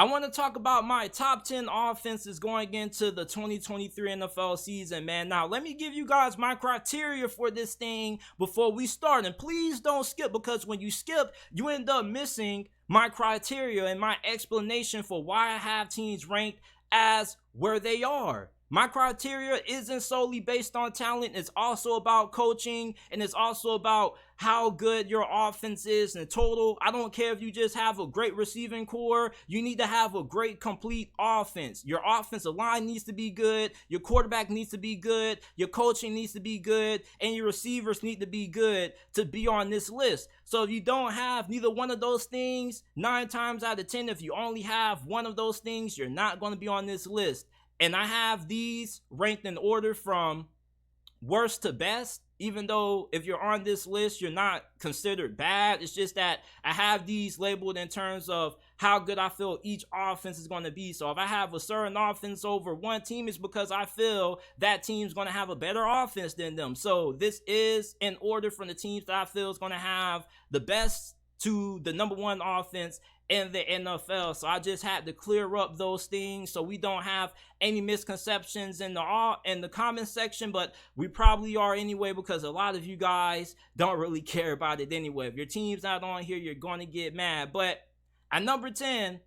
I want to talk about my top 10 offenses going into the 2023 NFL season, man. Now, let me give you guys my criteria for this thing before we start. And please don't skip, because when you skip, you end up missing my criteria and my explanation for why I have teams ranked as where they are. My criteria isn't solely based on talent. It's also about coaching, and it's also about how good your offense is in total. I don't care if you just have a great receiving core. You need to have a great, complete offense. Your offensive line needs to be good. Your quarterback needs to be good. Your coaching needs to be good. And your receivers need to be good to be on this list. So if you don't have neither one of those things, 9 times out of 10, if you only have one of those things, you're not going to be on this list. And I have these ranked in order from worst to best, even though if you're on this list, you're not considered bad. It's just that I have these labeled in terms of how good I feel each offense is going to be. So if I have a certain offense over one team, it's because I feel that team's going to have a better offense than them. So this is in order from the teams that I feel is going to have the best to the number one offense in the NFL. So I just had to clear up those things so we don't have any misconceptions in the comment section, but we probably are anyway, because a lot of you guys don't really care about it anyway. If your team's not on here, you're going to get mad. But at number 10,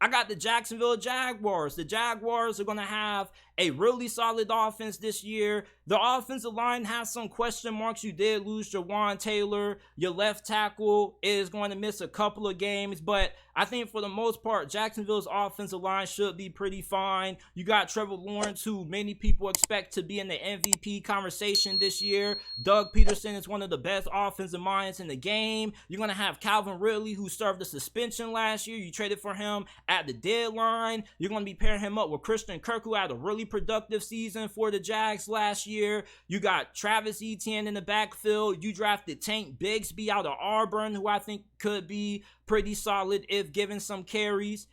I got the Jacksonville Jaguars. The Jaguars are going to have a really solid offense this year. The offensive line has some question marks. You did lose Jawan Taylor. Your left tackle is going to miss a couple of games, but I think for the most part, Jacksonville's offensive line should be pretty fine. You got Trevor Lawrence, who many people expect to be in the MVP conversation this year. Doug Peterson is one of the best offensive minds in the game. You're going to have Calvin Ridley, who served a suspension last year. You traded for him at the deadline. You're going to be pairing him up with Christian Kirk, who had a really productive season for the Jags last year. You got Travis Etienne in the backfield. You drafted Tank Bigsby out of Auburn, who I think could be pretty solid if given some carries.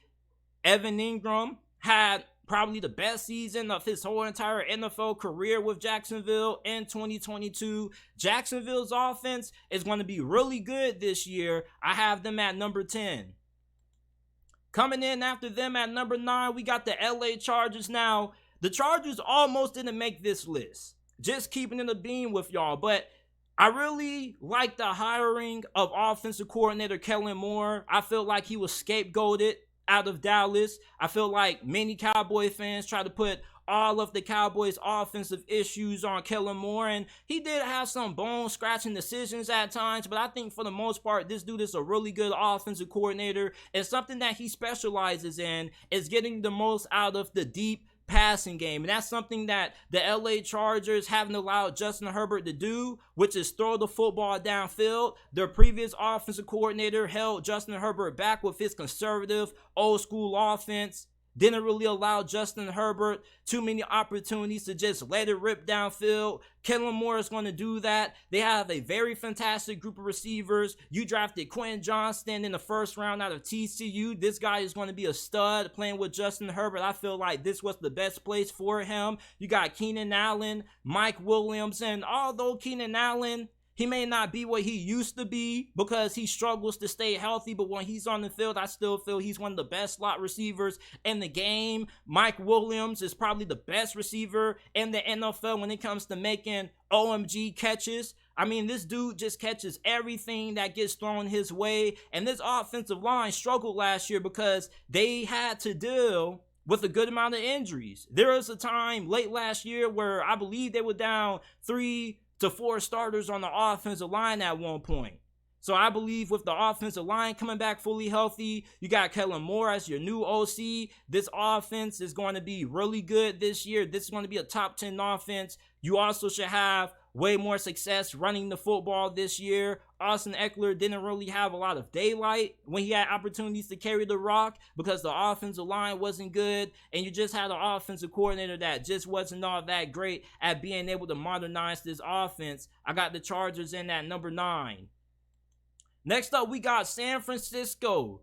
Evan Ingram had probably the best season of his whole entire NFL career with Jacksonville in 2022. Jacksonville's offense is going to be really good this year. I have them at number 10. Coming in after them at number 9, we got the LA Chargers. Now, the Chargers almost didn't make this list. Just keeping it a beam with y'all, but I really like the hiring of offensive coordinator Kellen Moore. I feel like he was scapegoated out of Dallas. I feel like many Cowboy fans try to put all of the Cowboys' offensive issues on Kellen Moore, and he did have some bone-scratching decisions at times, but I think for the most part, this dude is a really good offensive coordinator, and something that he specializes in is getting the most out of the deep passing game. And that's something that the LA Chargers haven't allowed Justin Herbert to do, which is throw the football downfield. Their previous offensive coordinator held Justin Herbert back with his conservative old school offense. Didn't really allow Justin Herbert too many opportunities to just let it rip downfield. Kellen Moore is going to do that. They have a very fantastic group of receivers. You drafted Quentin Johnston in the first round out of TCU. This guy is going to be a stud playing with Justin Herbert. I feel like this was the best place for him. You got Keenan Allen, Mike Williams, and although Keenan Allen, he may not be what he used to be because he struggles to stay healthy, but when he's on the field, I still feel he's one of the best slot receivers in the game. Mike Williams is probably the best receiver in the NFL when it comes to making OMG catches. I mean, this dude just catches everything that gets thrown his way, and this offensive line struggled last year because they had to deal with a good amount of injuries. There was a time late last year where I believe they were down 3 to 4 starters on the offensive line at one point. So I believe with the offensive line coming back fully healthy, you got Kellen Moore as your new OC. This offense is going to be really good this year. This is going to be a top 10 offense. You also should have way more success running the football this year. Austin Eckler didn't really have a lot of daylight when he had opportunities to carry the rock because the offensive line wasn't good, and you just had an offensive coordinator that just wasn't all that great at being able to modernize this offense. I got the Chargers in at number 9. Next up, we got San Francisco.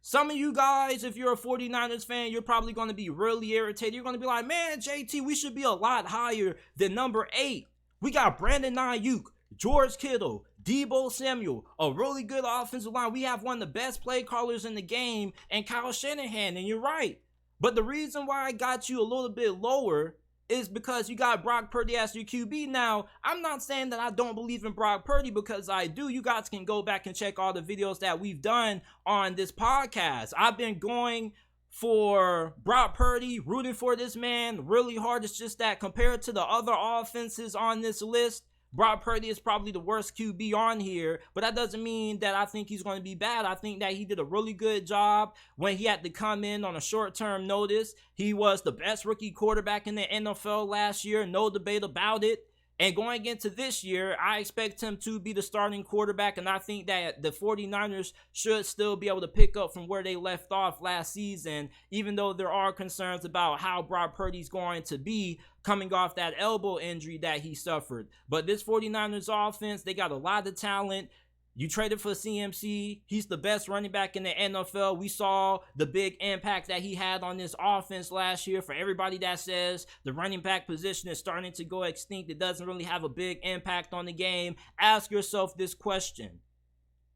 Some of you guys, if you're a 49ers fan, you're probably going to be really irritated. You're going to be like, man, JT, we should be a lot higher than number 8. We got Brandon Ayuk, George Kittle, Deebo Samuel, a really good offensive line. We have one of the best play callers in the game, and Kyle Shanahan, and you're right. But the reason why I got you a little bit lower is because you got Brock Purdy as your QB. Now, I'm not saying that I don't believe in Brock Purdy, because I do. You guys can go back and check all the videos that we've done on this podcast. I've been going for Brock Purdy, rooting for this man really hard. It's just that compared to the other offenses on this list, Brock Purdy is probably the worst QB on here, but that doesn't mean that I think he's going to be bad. I think that he did a really good job when he had to come in on a short-term notice. He was the best rookie quarterback in the NFL last year, no debate about it. And going into this year, I expect him to be the starting quarterback, and I think that the 49ers should still be able to pick up from where they left off last season, even though there are concerns about how Brock Purdy's going to be coming off that elbow injury that he suffered. But this 49ers offense, they got a lot of talent. You traded for CMC. He's the best running back in the NFL. We saw the big impact that he had on this offense last year. For everybody that says the running back position is starting to go extinct, it doesn't really have a big impact on the game, ask yourself this question.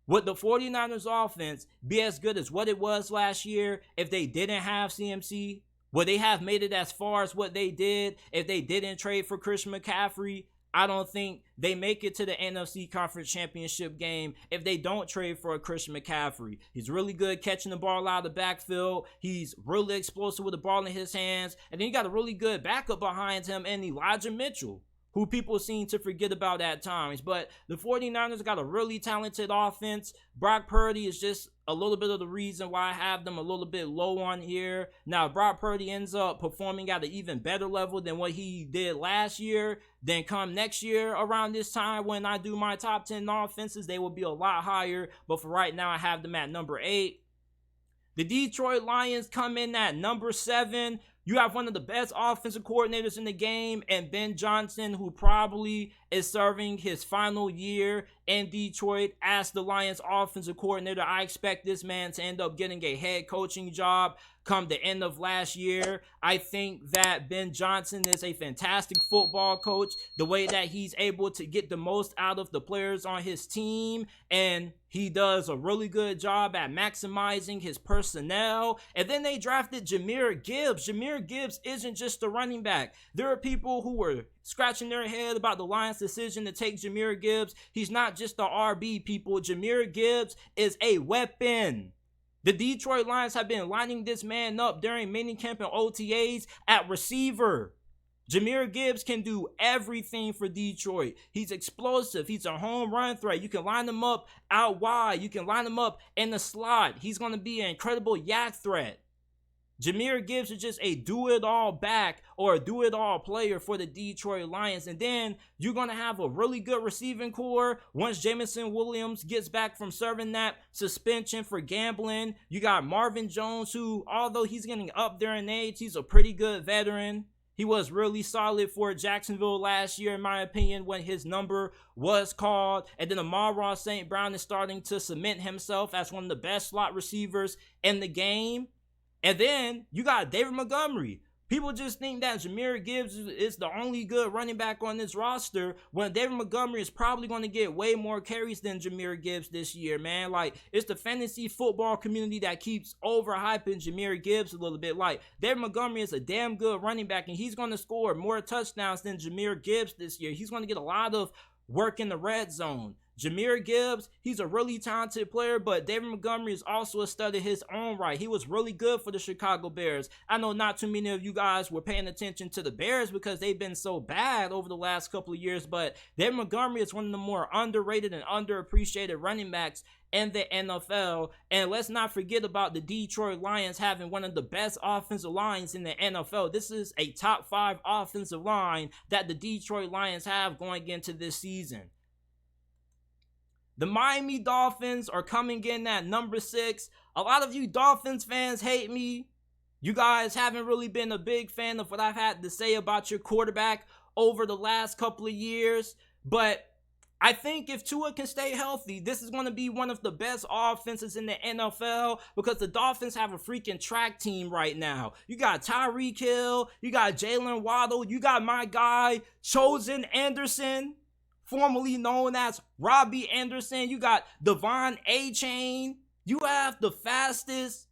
Would the 49ers offense be as good as what it was last year if they didn't have CMC? Would they have made it as far as what they did if they didn't trade for Christian McCaffrey? I don't think they make it to the NFC Conference Championship game if they don't trade for a Christian McCaffrey. He's really good catching the ball out of the backfield. He's really explosive with the ball in his hands. And then you got a really good backup behind him and Elijah Mitchell, who people seem to forget about at times. But the 49ers got a really talented offense. Brock Purdy is just a little bit of the reason why I have them a little bit low on here. Now, if Brock Purdy ends up performing at an even better level than what he did last year, then come next year around this time when I do my top 10 offenses, they will be a lot higher. But for right now, I have them at number 8. The Detroit Lions come in at number 7. You have one of the best offensive coordinators in the game, and Ben Johnson, who probably is serving his final year in Detroit as the Lions offensive coordinator. I expect this man to end up getting a head coaching job come the end of last year. I think that Ben Johnson is a fantastic football coach. The way that he's able to get the most out of the players on his team, and he does a really good job at maximizing his personnel. And then they drafted Jahmyr Gibbs. Jahmyr Gibbs isn't just a running back. There are people who were scratching their head about the Lions' decision to take Jahmyr Gibbs. He's not just a RB, people. Jahmyr Gibbs is a weapon. The Detroit Lions have been lining this man up during minicamp and OTAs at receiver. Jahmyr Gibbs can do everything for Detroit. He's explosive. He's a home run threat. You can line him up out wide. You can line him up in the slot. He's going to be an incredible yak threat. Jahmyr Gibbs is just a do-it-all back or a do-it-all player for the Detroit Lions. And then you're going to have a really good receiving core once Jameson Williams gets back from serving that suspension for gambling. You got Marvin Jones, who, although he's getting up there in age, he's a pretty good veteran. He was really solid for Jacksonville last year, in my opinion, when his number was called. And then Amon-Ra St. Brown is starting to cement himself as one of the best slot receivers in the game. And then you got David Montgomery. People just think that Jahmyr Gibbs is the only good running back on this roster, when David Montgomery is probably going to get way more carries than Jahmyr Gibbs this year, man. Like, it's the fantasy football community that keeps overhyping Jahmyr Gibbs a little bit. Like, David Montgomery is a damn good running back, and he's going to score more touchdowns than Jahmyr Gibbs this year. He's going to get a lot of work in the red zone. Jahmyr Gibbs, he's a really talented player, but David Montgomery is also a stud in his own right. He was really good for the Chicago Bears. I know not too many of you guys were paying attention to the Bears because they've been so bad over the last couple of years, but David Montgomery is one of the more underrated and underappreciated running backs in the NFL. And let's not forget about the Detroit Lions having one of the best offensive lines in the NFL. This is a top 5 offensive line that the Detroit Lions have going into this season. The Miami Dolphins are coming in at number 6. A lot of you Dolphins fans hate me. You guys haven't really been a big fan of what I've had to say about your quarterback over the last couple of years. But I think if Tua can stay healthy, this is going to be one of the best offenses in the NFL, because the Dolphins have a freaking track team right now. You got Tyreek Hill, you got Jalen Waddle, you got my guy, Chosen Anderson. formerly known as Robbie Anderson. You got Devon A-Chain. You have the fastest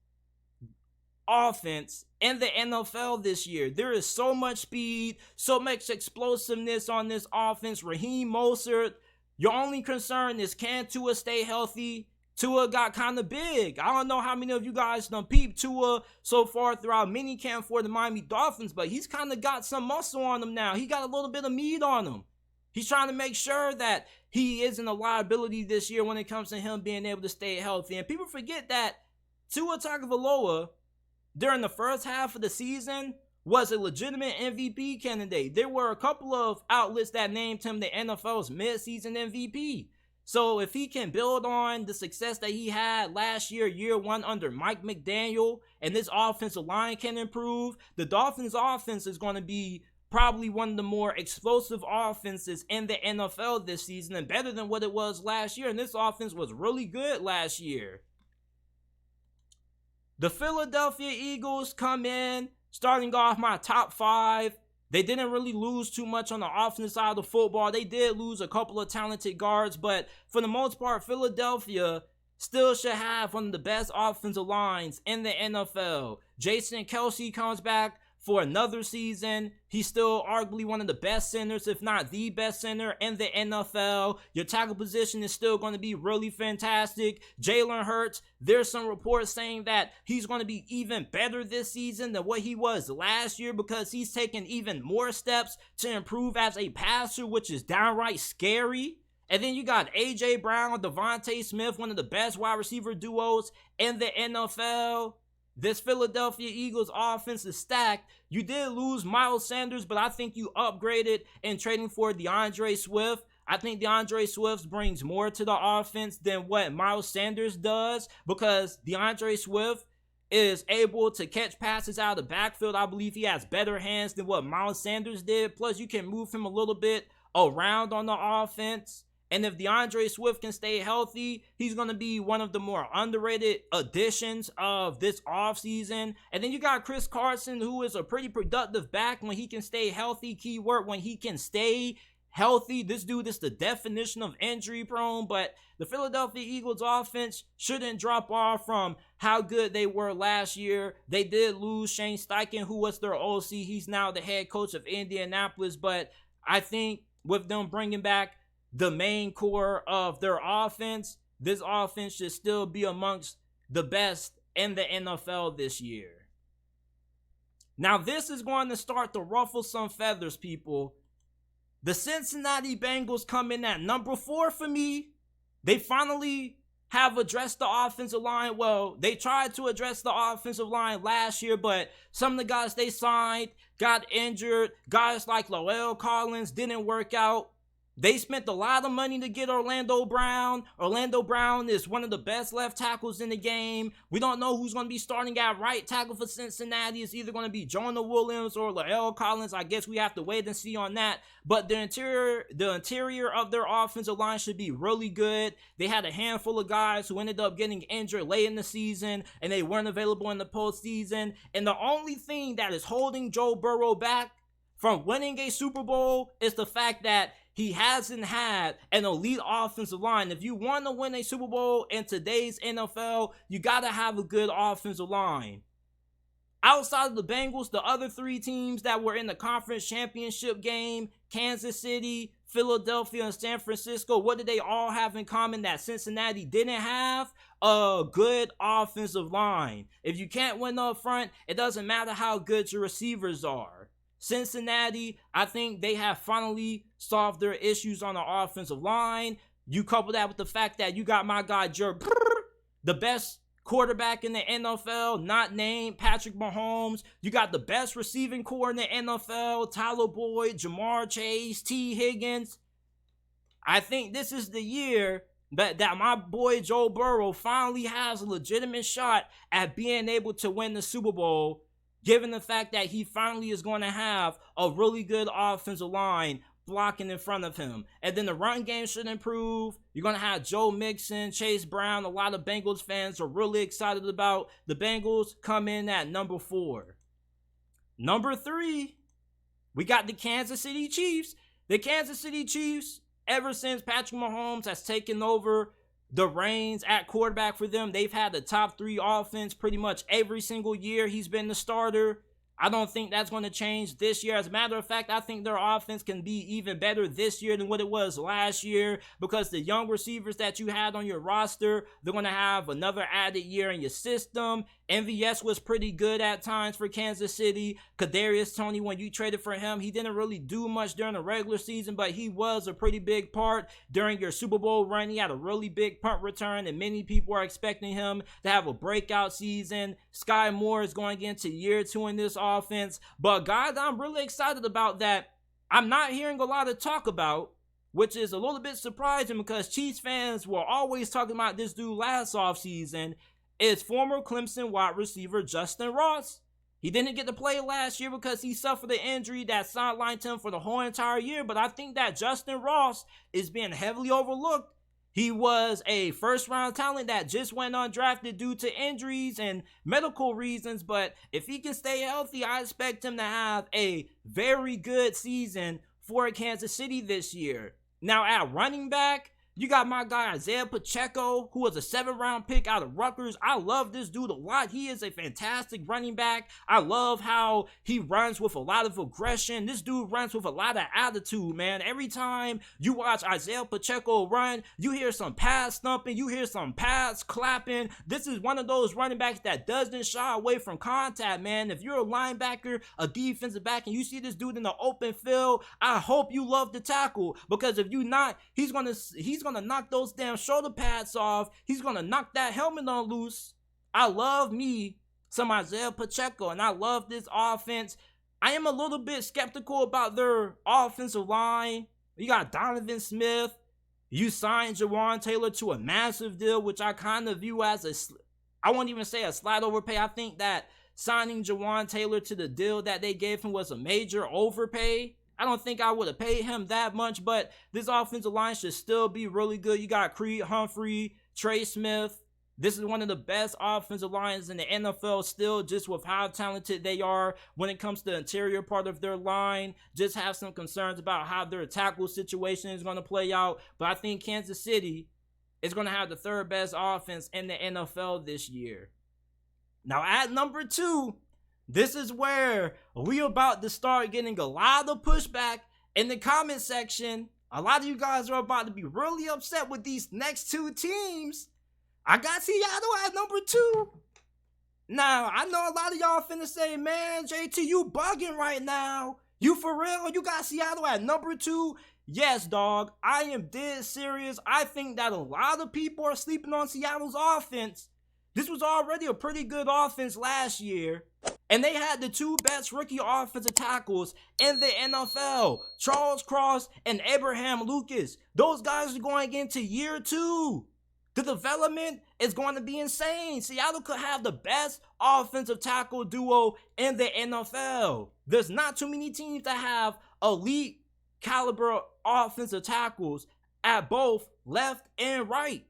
offense in the NFL this year. There is so much speed, so much explosiveness on this offense. Raheem Mostert, your only concern is, can Tua stay healthy? Tua got kind of big. I don't know how many of you guys done peeped Tua so far throughout minicamp for the Miami Dolphins, but he's kind of got some muscle on him now. He got a little bit of meat on him. He's trying to make sure that he isn't a liability this year when it comes to him being able to stay healthy. And people forget that Tua Tagovailoa, during the first half of the season, was a legitimate MVP candidate. There were a couple of outlets that named him the NFL's midseason MVP. So if he can build on the success that he had last year, year one under Mike McDaniel, and this offensive line can improve, the Dolphins offense is going to be probably one of the more explosive offenses in the NFL this season, and better than what it was last year. And this offense was really good last year. The Philadelphia Eagles come in, starting off my top 5. They didn't really lose too much on the offensive side of the football. They did lose a couple of talented guards, but for the most part, Philadelphia still should have one of the best offensive lines in the NFL. Jason Kelce comes back for another season. He's still arguably one of the best centers, if not the best center in the NFL. Your tackle position is still going to be really fantastic. Jalen Hurts, there's some reports saying that he's going to be even better this season than what he was last year, because he's taken even more steps to improve as a passer, which is downright scary. And then you got A.J. Brown, Devontae Smith, one of the best wide receiver duos in the NFL. This Philadelphia Eagles offense is stacked. You did lose Miles Sanders, but I think you upgraded in trading for DeAndre Swift. I think DeAndre Swift brings more to the offense than what Miles Sanders does, because DeAndre Swift is able to catch passes out of the backfield. I believe he has better hands than what Miles Sanders did. Plus, you can move him a little bit around on the offense. And if DeAndre Swift can stay healthy, he's going to be one of the more underrated additions of this offseason. And then you got Chris Carson, who is a pretty productive back when he can stay healthy. Keyword, when he can stay healthy. This dude is the definition of injury prone, but the Philadelphia Eagles offense shouldn't drop off from how good they were last year. They did lose Shane Steichen, who was their OC. He's now the head coach of Indianapolis, but I think with them bringing back the main core of their offense, this offense should still be amongst the best in the NFL this year. Now, this is going to start to ruffle some feathers, people. The Cincinnati Bengals come in at number 4 for me. They finally have addressed the offensive line. Well, they tried to address the offensive line last year, but some of the guys they signed got injured. Guys like La'el Collins didn't work out. They spent a lot of money to get Orlando Brown. Orlando Brown is one of the best left tackles in the game. We don't know who's going to be starting at right tackle for Cincinnati. It's either going to be Jonah Williams or La'el Collins. I guess we have to wait and see on that. But the interior of their offensive line should be really good. They had a handful of guys who ended up getting injured late in the season, and they weren't available in the postseason. And the only thing that is holding Joe Burrow back from winning a Super Bowl is the fact that he hasn't had an elite offensive line. If you want to win a Super Bowl in today's NFL, you got to have a good offensive line. Outside of the Bengals, the other 3 teams that were in the conference championship game, Kansas City, Philadelphia, and San Francisco, what did they all have in common that Cincinnati didn't have? A good offensive line. If you can't win up front, it doesn't matter how good your receivers are. Cincinnati, I think they have finally solved their issues on the offensive line. You couple that with the fact that you got my guy, the best quarterback in the NFL, not named Patrick Mahomes. You got the best receiving core in the NFL, Tyler Boyd, Jamar Chase, T. Higgins. I think this is the year that my boy Joe Burrow finally has a legitimate shot at being able to win the Super Bowl, given the fact that he finally is going to have a really good offensive line blocking in front of him. And then the run game should improve. You're going to have Joe Mixon, Chase Brown. A lot of Bengals fans are really excited about. The Bengals come in at number 4. Number 3, we got the Kansas City Chiefs. The Kansas City Chiefs, ever since Patrick Mahomes has taken over the reins at quarterback for them, they've had the top 3 offense pretty much every single year he's been the starter. I don't think that's going to change this year. As a matter of fact, I think their offense can be even better this year than what it was last year, because the young receivers that you had on your roster, they're going to have another added year in your system. MVS was pretty good at times for Kansas City. Kadarius Toney, when you traded for him, he didn't really do much during the regular season, but he was a pretty big part during your Super Bowl run. He had a really big punt return, and many people are expecting him to have a breakout season. Sky Moore is going into year 2 in this offense. But guys, I'm really excited about that I'm not hearing a lot of talk about, which is a little bit surprising because Chiefs fans were always talking about this dude last offseason, is former Clemson wide receiver Justin Ross. He didn't get to play last year because he suffered an injury that sidelined him for the whole entire year, but I think that Justin Ross is being heavily overlooked. He was a first-round talent that just went undrafted due to injuries and medical reasons, but if he can stay healthy, I expect him to have a very good season for Kansas City this year. Now, at running back, you got my guy Isaiah Pacheco, who was a 7th-round pick out of Rutgers. I love this dude a lot. He is a fantastic running back. I love how he runs with a lot of aggression. This dude runs with a lot of attitude, man. Every time you watch Isaiah Pacheco run, you hear some pads thumping, you hear some pads clapping. This is one of those running backs that doesn't shy away from contact, man. If you're a linebacker, a defensive back, and you see this dude in the open field, I hope you love the tackle, because if you not, he's gonna knock those damn shoulder pads off. He's gonna knock that helmet on loose. I love me some Isaiah Pacheco, and I love this offense. I am a little bit skeptical about their offensive line. You got Donovan Smith. You signed Jawan Taylor to a massive deal, which I kind of view as I won't even say a slight overpay. I think that signing Jawan Taylor to the deal that they gave him was a major overpay. I don't think I would have paid him that much, but this offensive line should still be really good. You got Creed Humphrey, Trey Smith. This is one of the best offensive lines in the NFL still, just with how talented they are when it comes to the interior part of their line. Just have some concerns about how their tackle situation is going to play out. But I think Kansas City is going to have the 3rd best offense in the NFL this year. Now at number 2, this is where we're about to start getting a lot of pushback in the comment section. A lot of you guys are about to be really upset with these next 2 teams. I got Seattle at number 2. Now, I know a lot of y'all finna say, man, JT, you bugging right now. You for real? You got Seattle at number 2? Yes, dog. I am dead serious. I think that a lot of people are sleeping on Seattle's offense. This was already a pretty good offense last year. And they had the 2 best rookie offensive tackles in the NFL, Charles Cross and Abraham Lucas. Those guys are going into year 2. The development is going to be insane. Seattle could have the best offensive tackle duo in the NFL. There's not too many teams that have elite caliber offensive tackles at both left and right.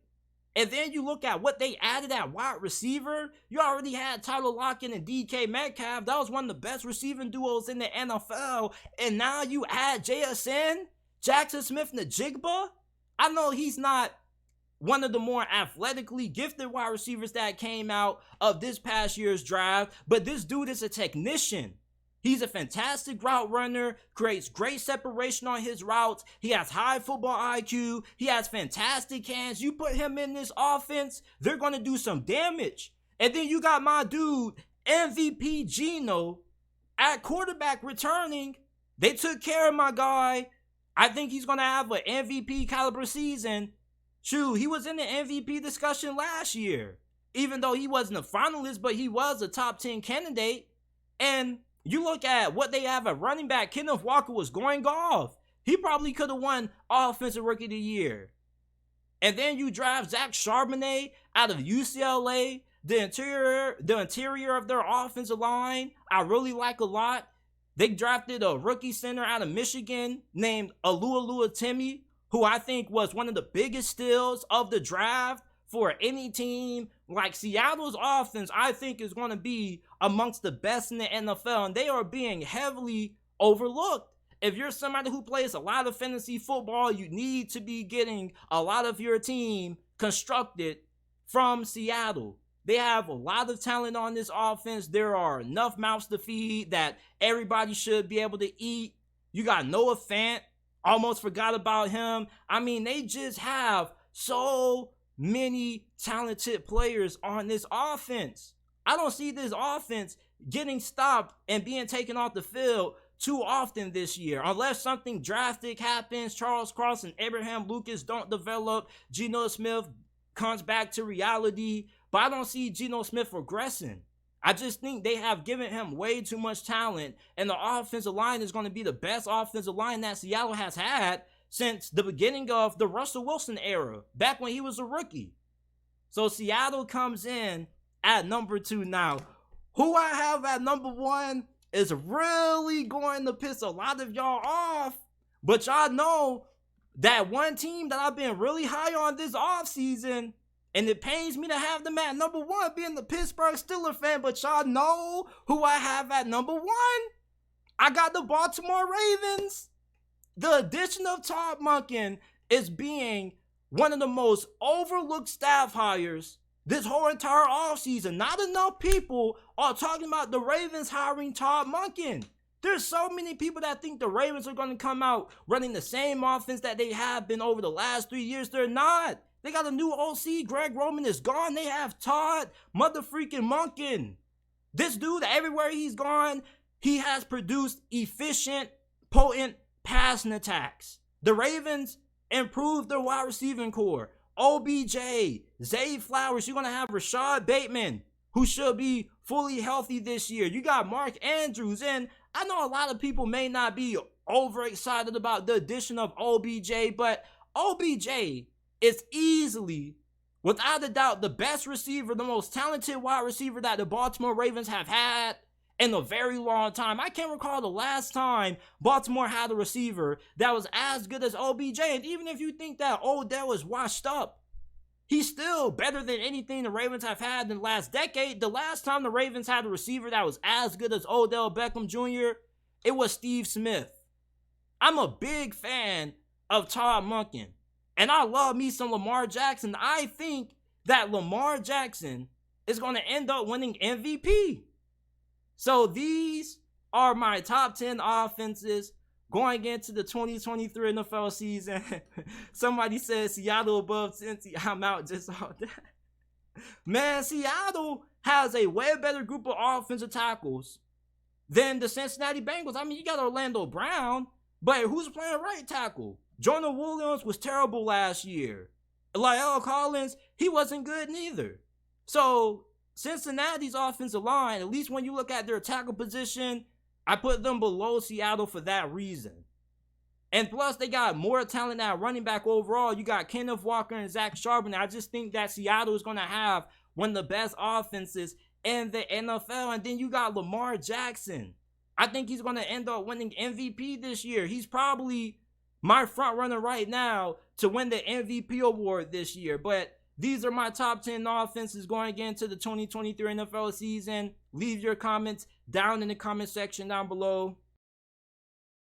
And then you look at what they added at wide receiver. You already had Tyler Lockett and DK Metcalf. That was one of the best receiving duos in the NFL. And now you add JSN, Jackson Smith-Njigba. I know he's not one of the more athletically gifted wide receivers that came out of this past year's draft, but this dude is a technician. He's a fantastic route runner, creates great separation on his routes. He has high football IQ. He has fantastic hands. You put him in this offense, they're going to do some damage. And then you got my dude, MVP Geno, at quarterback returning. They took care of my guy. I think he's going to have an MVP caliber season. Shoot, he was in the MVP discussion last year. Even though he wasn't a finalist, but he was a top 10 candidate. And you look at what they have at running back. Kenneth Walker was going off. He probably could have won Offensive Rookie of the Year. And then you draft Zach Charbonnet out of UCLA. The interior of their offensive line, I really like a lot. They drafted a rookie center out of Michigan named Alua Timmy, who I think was one of the biggest steals of the draft for any team. Like Seattle's offense, I think is going to be amongst the best in the NFL, and they are being heavily overlooked. if you're somebody who plays a lot of fantasy football, you need to be getting a lot of your team constructed from Seattle. They have a lot of talent on this offense. There are enough mouths to feed that everybody should be able to eat. You got Noah Fant. Almost forgot about him. I mean, they just have so many talented players on this offense. I don't see this offense getting stopped and being taken off the field too often this year, unless something drastic happens. Charles Cross and Abraham Lucas don't develop. Geno Smith comes back to reality, but I don't see Geno Smith regressing. I just think they have given him way too much talent, and the offensive line is going to be the best offensive line that Seattle has had since the beginning of the Russell Wilson era, back when he was a rookie. So Seattle comes in at number 2 now. Who I have at number 1 is really going to piss a lot of y'all off, but y'all know that one team that I've been really high on this offseason, and it pains me to have them at number 1 being the Pittsburgh Steelers fan, but y'all know who I have at number 1. I got the Baltimore Ravens. The addition of Todd Monken is being one of the most overlooked staff hires this whole entire offseason. Not enough people are talking about the Ravens hiring Todd Monken. There's so many people that think the Ravens are going to come out running the same offense that they have been over the last 3 years. They're not. They got a new OC. Greg Roman is gone. They have Todd motherfreaking Monken. This dude, everywhere he's gone, he has produced efficient, potent passing attacks. The Ravens improved their wide receiving core. OBJ, Zay Flowers. You're going to have Rashad Bateman, who should be fully healthy this year. You got Mark Andrews. And I know a lot of people may not be overexcited about the addition of OBJ, but OBJ is easily, without a doubt, the best receiver, the most talented wide receiver that the Baltimore Ravens have had in a very long time. I can't recall the last time Baltimore had a receiver that was as good as OBJ. And even if you think that Odell is washed up, he's still better than anything the Ravens have had in the last decade. The last time the Ravens had a receiver that was as good as Odell Beckham Jr., it was Steve Smith. I'm a big fan of Todd Monken, and I love me some Lamar Jackson. I think that Lamar Jackson is going to end up winning MVP. So these are my top 10 offenses going into the 2023 NFL season. Somebody said Seattle above Cincy. I'm out just all that. Man, Seattle has a way better group of offensive tackles than the Cincinnati Bengals. I mean, you got Orlando Brown, but who's playing right tackle? Jonah Williams was terrible last year. La'el Collins, he wasn't good neither. So Cincinnati's offensive line, at least when you look at their tackle position, I put them below Seattle for that reason. And plus, they got more talent at running back overall. You got Kenneth Walker and Zach Charbonnet. I just think that Seattle is going to have one of the best offenses in the NFL. And then you got Lamar Jackson. I think he's going to end up winning MVP this year. He's probably my front runner right now to win the MVP award this year. But these are my top 10 offenses going into the 2023 NFL season. Leave your comments down in the comment section down below.